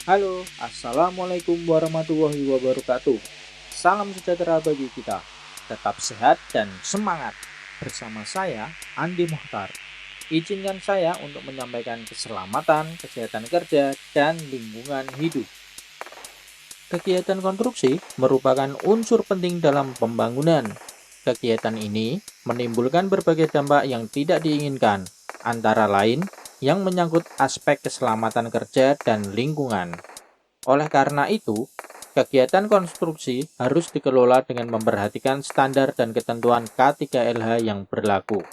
Halo, Assalamualaikum warahmatullahi wabarakatuh. Salam sejahtera bagi kita. Tetap sehat dan semangat. Bersama saya, Andi Mohtar. Izinkan saya untuk menyampaikan keselamatan, kesehatan kerja, dan lingkungan hidup. Kegiatan konstruksi merupakan unsur penting dalam pembangunan. Kegiatan ini menimbulkan berbagai dampak yang tidak diinginkan, antara lain yang menyangkut aspek keselamatan kerja dan lingkungan. Oleh karena itu, kegiatan konstruksi harus dikelola dengan memperhatikan standar dan ketentuan K3LH yang berlaku.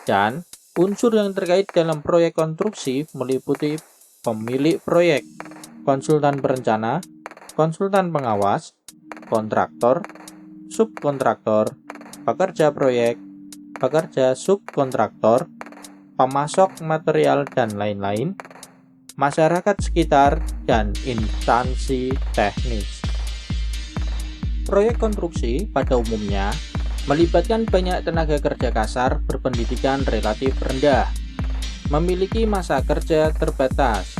Dan unsur yang terkait dalam proyek konstruksi meliputi pemilik proyek, konsultan perencana, konsultan pengawas, kontraktor, subkontraktor, pekerja proyek, pekerja subkontraktor, pemasok material dan lain-lain, masyarakat sekitar, dan instansi teknis. Proyek konstruksi pada umumnya melibatkan banyak tenaga kerja kasar berpendidikan relatif rendah, memiliki masa kerja terbatas,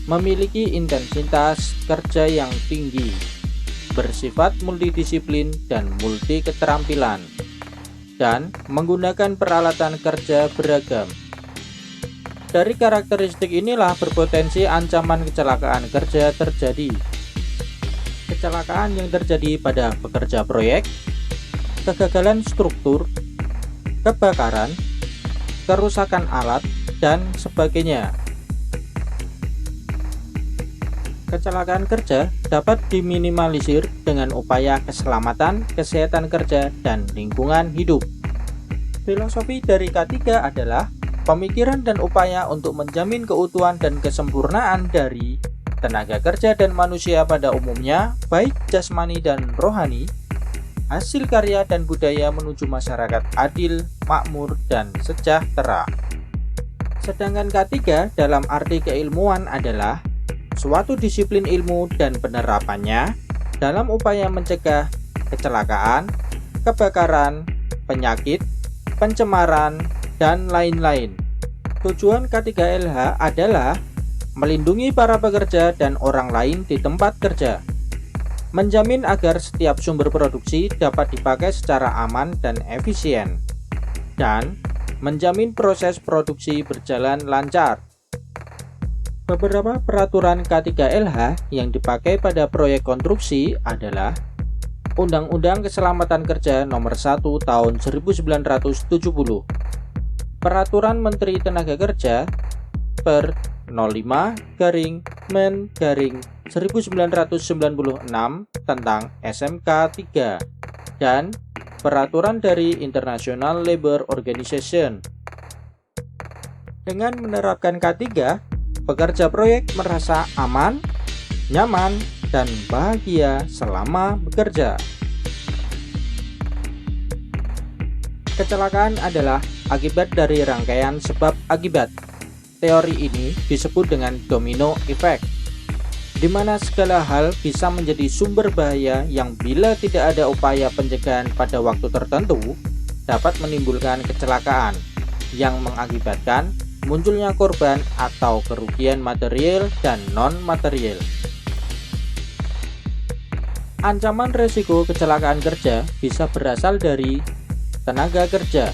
memiliki intensitas kerja yang tinggi, bersifat multidisiplin dan multi keterampilan, dan menggunakan peralatan kerja beragam. Dari karakteristik inilah berpotensi ancaman kecelakaan kerja terjadi. Kecelakaan yang terjadi pada pekerja proyek, kegagalan struktur, kebakaran, kerusakan alat, dan sebagainya. Kecelakaan kerja dapat diminimalisir dengan upaya keselamatan, kesehatan kerja, dan lingkungan hidup. Filosofi dari K3 adalah pemikiran dan upaya untuk menjamin keutuhan dan kesempurnaan dari tenaga kerja dan manusia pada umumnya, baik jasmani dan rohani, hasil karya dan budaya menuju masyarakat adil, makmur, dan sejahtera. Sedangkan K3 dalam arti keilmuan adalah suatu disiplin ilmu dan penerapannya dalam upaya mencegah kecelakaan, kebakaran, penyakit, pencemaran, dan lain-lain. Tujuan K3LH adalah melindungi para pekerja dan orang lain di tempat kerja, menjamin agar setiap sumber produksi dapat dipakai secara aman dan efisien, dan menjamin proses produksi berjalan lancar. Beberapa peraturan K3LH yang dipakai pada proyek konstruksi adalah Undang-Undang Keselamatan Kerja Nomor 1 Tahun 1970, Peraturan Menteri Tenaga Kerja per 05-Men-1996 tentang SMK 3 dan Peraturan dari International Labour Organization. Dengan menerapkan K3, pekerja proyek merasa aman, nyaman, dan bahagia selama bekerja. Kecelakaan adalah akibat dari rangkaian sebab akibat. Teori ini disebut dengan domino effect, di mana segala hal bisa menjadi sumber bahaya yang bila tidak ada upaya pencegahan pada waktu tertentu dapat menimbulkan kecelakaan yang mengakibatkan munculnya korban atau kerugian material dan non-material. Ancaman resiko kecelakaan kerja bisa berasal dari tenaga kerja,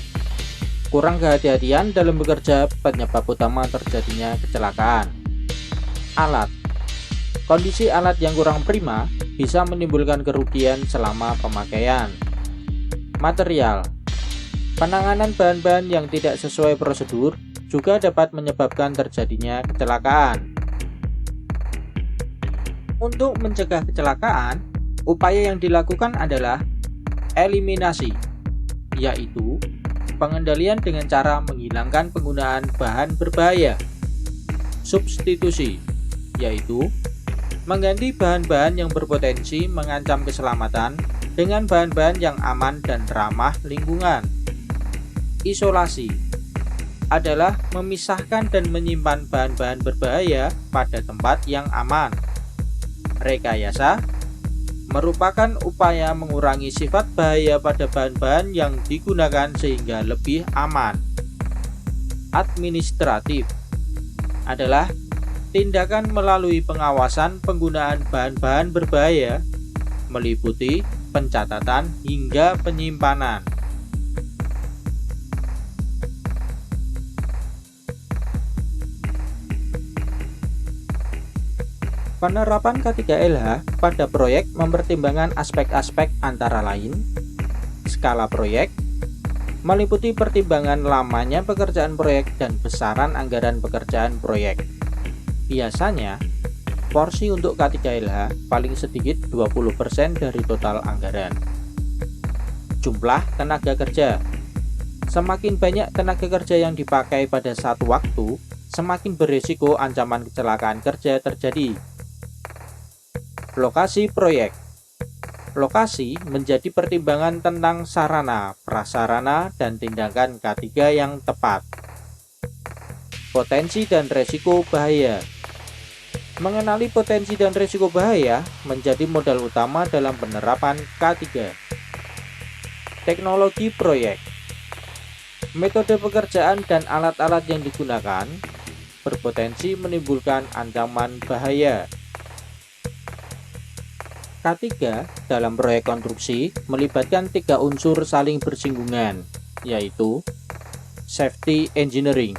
kurang kehati-hatian dalam bekerja penyebab utama terjadinya kecelakaan. Alat, kondisi alat yang kurang prima bisa menimbulkan kerugian selama pemakaian. Material, penanganan bahan-bahan yang tidak sesuai prosedur juga dapat menyebabkan terjadinya kecelakaan. Untuk mencegah kecelakaan, upaya yang dilakukan adalah eliminasi, yaitu pengendalian dengan cara menghilangkan penggunaan bahan berbahaya. Substitusi, yaitu mengganti bahan-bahan yang berpotensi mengancam keselamatan dengan bahan-bahan yang aman dan ramah lingkungan. Isolasi adalah memisahkan dan menyimpan bahan-bahan berbahaya pada tempat yang aman. Rekayasa merupakan upaya mengurangi sifat bahaya pada bahan-bahan yang digunakan sehingga lebih aman. Administratif adalah Tindakan melalui pengawasan penggunaan bahan-bahan berbahaya meliputi pencatatan hingga penyimpanan. Penerapan K3LH pada proyek mempertimbangkan aspek-aspek antara lain skala proyek, meliputi pertimbangan lamanya pekerjaan proyek dan besaran anggaran pekerjaan proyek. Biasanya, porsi untuk K3LH paling sedikit 20% dari total anggaran. Jumlah tenaga kerja. Semakin banyak tenaga kerja yang dipakai pada satu waktu, semakin berisiko ancaman kecelakaan kerja terjadi. Lokasi proyek. Lokasi menjadi pertimbangan tentang sarana, prasarana, dan tindakan K3 yang tepat. Potensi dan resiko bahaya. Mengenali potensi dan risiko bahaya menjadi modal utama dalam penerapan K3. Teknologi proyek. Metode pekerjaan dan alat-alat yang digunakan berpotensi menimbulkan ancaman bahaya. K3 dalam proyek konstruksi melibatkan 3 unsur saling bersinggungan, yaitu safety engineering,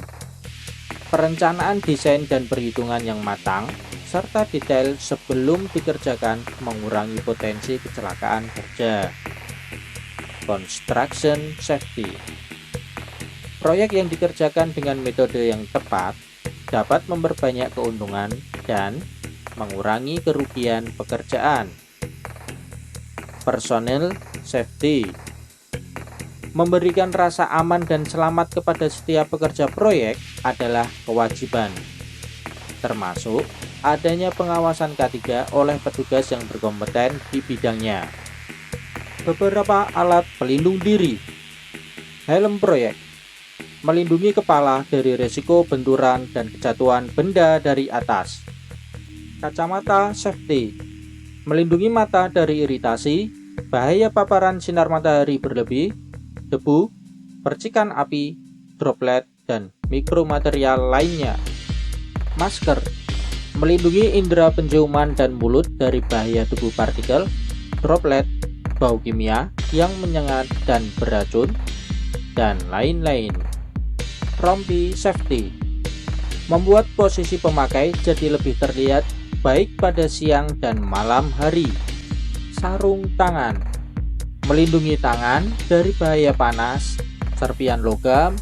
perencanaan desain dan perhitungan yang matang, serta detail sebelum dikerjakan mengurangi potensi kecelakaan kerja. Construction safety. Proyek yang dikerjakan dengan metode yang tepat dapat memperbanyak keuntungan dan mengurangi kerugian pekerjaan. Personel safety. Memberikan rasa aman dan selamat kepada setiap pekerja proyek adalah kewajiban, termasuk adanya pengawasan K3 oleh petugas yang berkompeten di bidangnya. Beberapa alat pelindung diri. Helm proyek melindungi kepala dari risiko benturan dan kejatuhan benda dari atas. Kacamata safety melindungi mata dari iritasi, bahaya paparan sinar matahari berlebih, debu, percikan api, droplet, dan mikromaterial lainnya. Masker melindungi indera penciuman dan mulut dari bahaya debu partikel, droplet, bau kimia yang menyengat dan beracun, dan lain-lain. Rompi safety membuat posisi pemakai jadi lebih terlihat baik pada siang dan malam hari. Sarung tangan melindungi tangan dari bahaya panas, serpian logam,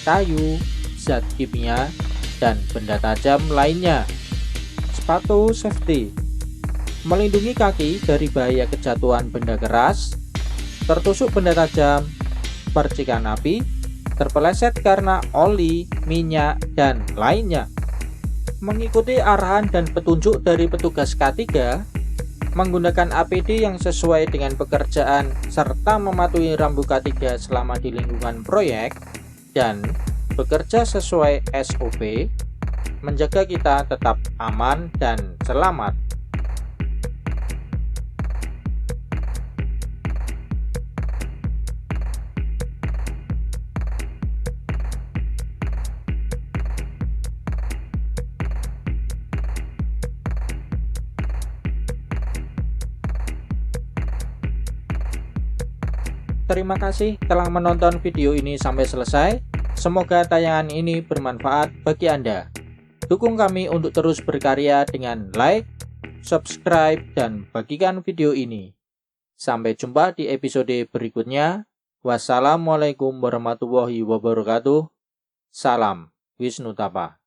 kayu, zat kimia, dan benda tajam lainnya. Sepatu safety melindungi kaki dari bahaya kejatuhan benda keras, tertusuk benda tajam, percikan api, terpeleset karena oli, minyak, dan lainnya. Mengikuti arahan dan petunjuk dari petugas K3, menggunakan APD yang sesuai dengan pekerjaan, serta mematuhi rambu K3 selama di lingkungan proyek, dan bekerja sesuai SOP, menjaga kita tetap aman dan selamat. Terima kasih telah menonton video ini sampai selesai. Semoga tayangan ini bermanfaat bagi Anda. Dukung kami untuk terus berkarya dengan like, subscribe, dan bagikan video ini. Sampai jumpa di episode berikutnya. Wassalamualaikum warahmatullahi wabarakatuh. Salam Wisnu Tapa.